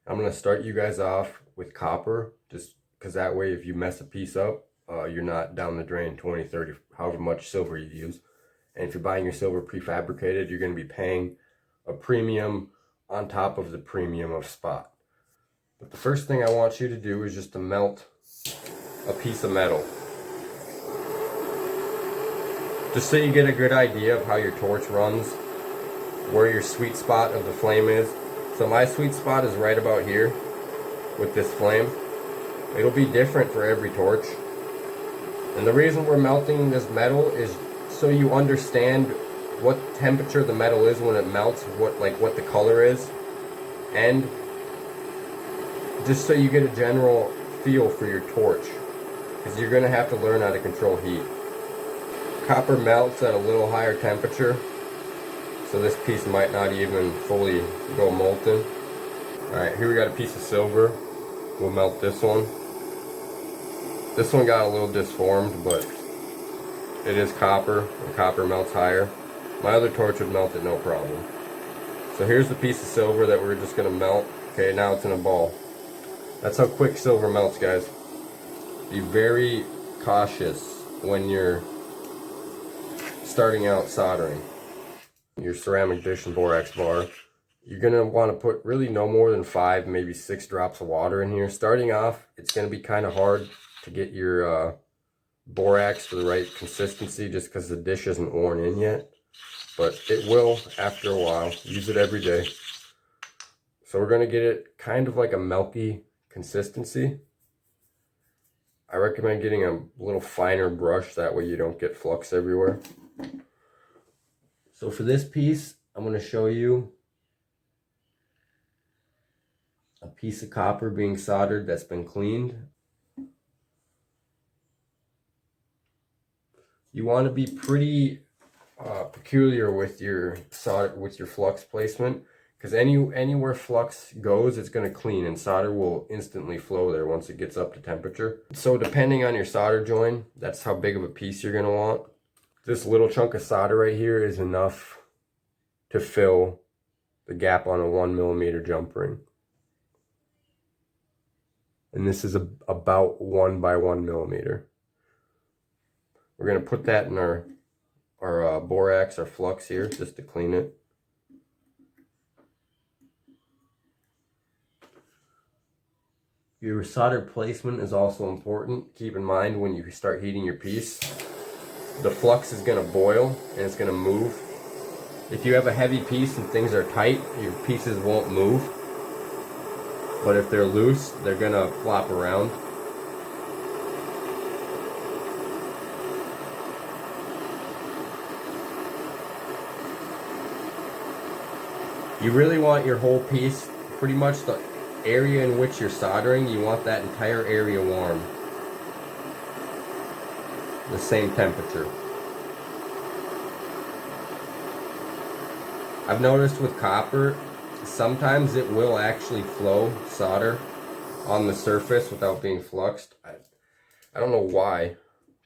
I'm going to start you guys off with copper, just because that way if you mess a piece up, you're not down the drain 20, 30, however much silver you use. And if you're buying your silver prefabricated, you're going to be paying a premium on top of the premium of spot. But the first thing I want you to do is just to melt a piece of metal. Just so you get a good idea of how your torch runs, where your sweet spot of the flame is. So my sweet spot is right about here with this flame. It'll be different for every torch. And the reason we're melting this metal is so you understand what temperature the metal is when it melts, what the color is, and just so you get a general feel for your torch, because you're going to have to learn how to control heat. Copper melts at a little higher temperature, so this piece might not even fully go molten. Alright, here we got a piece of silver. We'll melt this one. This one got a little disformed, but it is copper, and copper melts higher. My other torch would melt it no problem. So here's the piece of silver that we're just going to melt. Okay, now it's in a ball. That's how quick silver melts, guys. Be very cautious when you're starting out soldering your ceramic dish and borax bar. You're going to want to put really no more than 5, maybe 6 drops of water in here. Starting off, it's going to be kind of hard to get your borax to the right consistency just because the dish isn't worn in yet. But it will after a while. Use it every day. So we're going to get it kind of like a milky consistency. I recommend getting a little finer brush, that way you don't get flux everywhere. So for this piece, I'm going to show you a piece of copper being soldered that's been cleaned. You want to be pretty peculiar with your flux placement, because anywhere flux goes, it's going to clean, and solder will instantly flow there once it gets up to temperature. So depending on your solder joint, that's how big of a piece you're going to want. This little chunk of solder right here is enough to fill the gap on a 1mm jump ring. And this is about 1 by 1mm. We're going to put that in our borax, our flux here, just to clean it. Your solder placement is also important. Keep in mind when you start heating your piece, the flux is going to boil and it's going to move. If you have a heavy piece and things are tight, your pieces won't move. But if they're loose, they're going to flop around. You really want your whole piece, pretty much the area in which you're soldering, you want that entire area warm. The same temperature. I've noticed with copper, sometimes it will actually flow solder on the surface without being fluxed. I don't know why.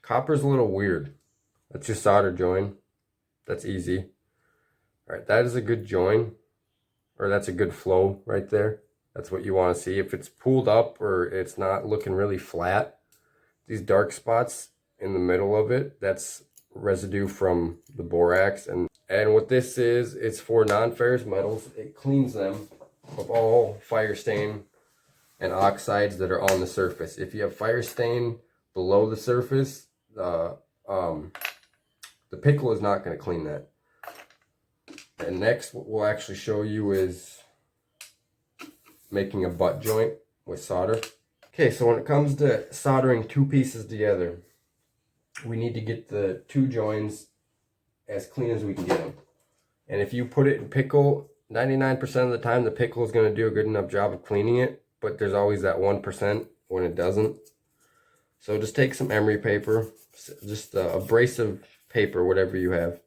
Copper's a little weird. That's your solder join. That's easy. Alright, that is a good join. Or that's a good flow right there. That's what you want to see. If it's pulled up or it's not looking really flat, these dark spots in the middle of it, that's residue from the borax. And what this is, it's for non-ferrous metals. It cleans them of all fire stain and oxides that are on the surface. If you have fire stain below the surface, the pickle is not going to clean that. And next, what we'll actually show you is making a butt joint with solder. Okay, so when it comes to soldering two pieces together, we need to get the two joins as clean as we can get them. And if you put it in pickle, 99% of the time the pickle is going to do a good enough job of cleaning it, but there's always that 1% when it doesn't. So just take some emery paper, just a abrasive paper, whatever you have.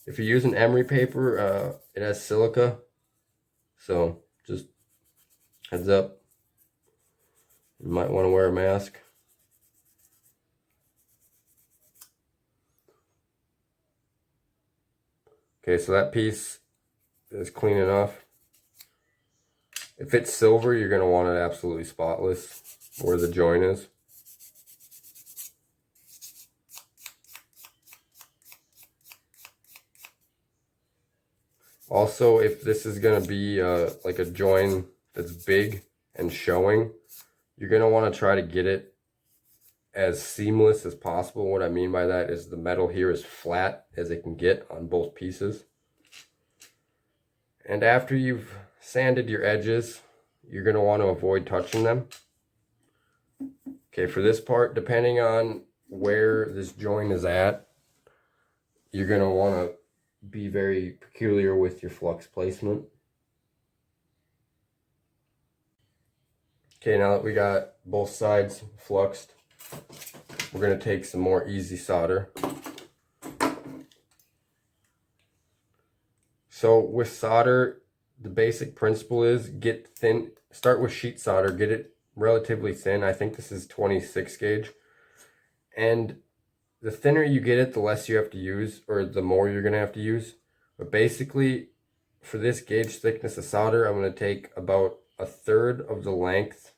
If you're using emery paper, it has silica, so just heads up, you might want to wear a mask. Okay, so that piece is clean enough. If it's silver, you're going to want it absolutely spotless where the join is. Also, if this is going to be like a join that's big and showing, you're going to want to try to get it as seamless as possible. What I mean by that is the metal here is flat as it can get on both pieces. And after you've sanded your edges, you're going to want to avoid touching them. Okay, for this part, depending on where this join is at, you're going to want to be very peculiar with your flux placement. Okay, now that we got both sides fluxed, we're going to take some more easy solder. So with solder, the basic principle is get thin. Start with sheet solder, get it relatively thin. I think this is 26 gauge. And the thinner you get it, the less you have to use, or the more you're going to have to use. But basically, for this gauge thickness of solder, I'm going to take about a third of the length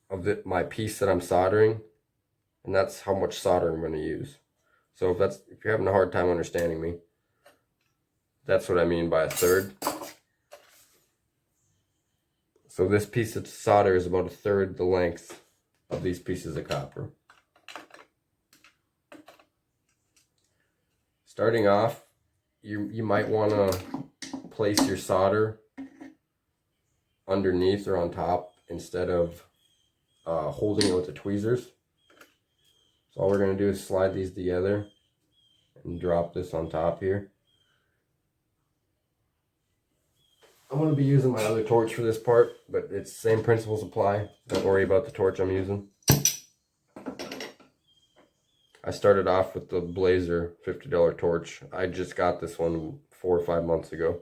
of my piece that I'm soldering, and that's how much solder I'm going to use. So if you're having a hard time understanding me, that's what I mean by a third. So this piece of solder is about a third the length of these pieces of copper. Starting off, you might want to place your solder underneath or on top instead of holding it with the tweezers. So all we're going to do is slide these together and drop this on top here. I'm going to be using my other torch for this part, but it's the same principles apply. Don't worry about the torch I'm using. I started off with the Blazer $50 torch. I just got this one 4 or 5 months ago.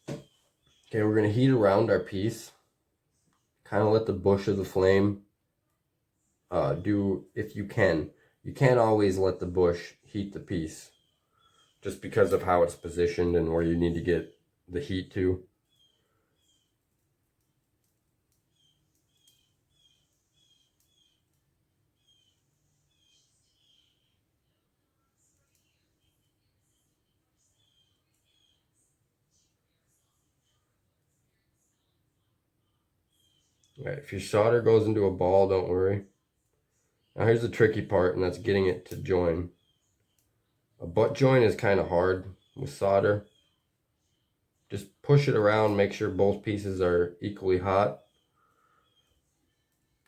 Okay, we're going to heat around our piece. Kind of let the bush of the flame do, if you can. You can't always let the bush heat the piece, just because of how it's positioned and where you need to get the heat to. Right, if your solder goes into a ball, don't worry. Now here's the tricky part, and that's getting it to join. A butt joint is kind of hard with solder. Just push it around, make sure both pieces are equally hot.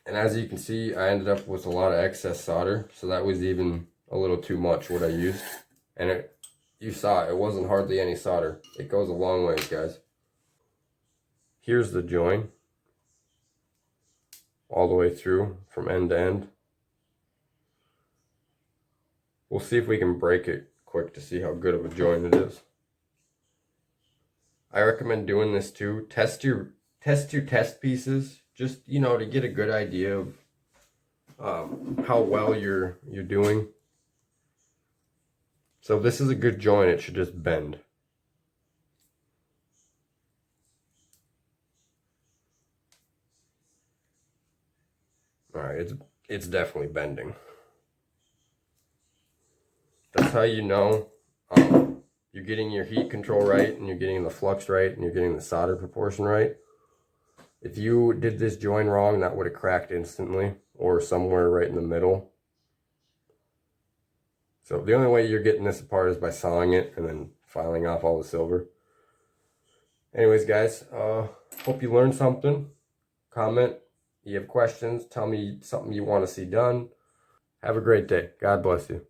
And as you can see, I ended up with a lot of excess solder, so that was even a little too much what I used. And you saw it wasn't hardly any solder. It goes a long ways, guys. Here's the join, all the way through from end to end. We'll see if we can break it quick to see how good of a join it is. I recommend doing this too. Test your test pieces, just to get a good idea of how well you're doing. So if this is a good join, it should just bend. All right, it's definitely bending. That's how you know you're getting your heat control right, and you're getting the flux right, and you're getting the solder proportion right. If you did this join wrong, that would have cracked instantly, or somewhere right in the middle. So the only way you're getting this apart is by sawing it and then filing off all the silver. Anyways, guys, hope you learned something. Comment. You have questions, tell me something you want to see done. Have a great day. God bless you.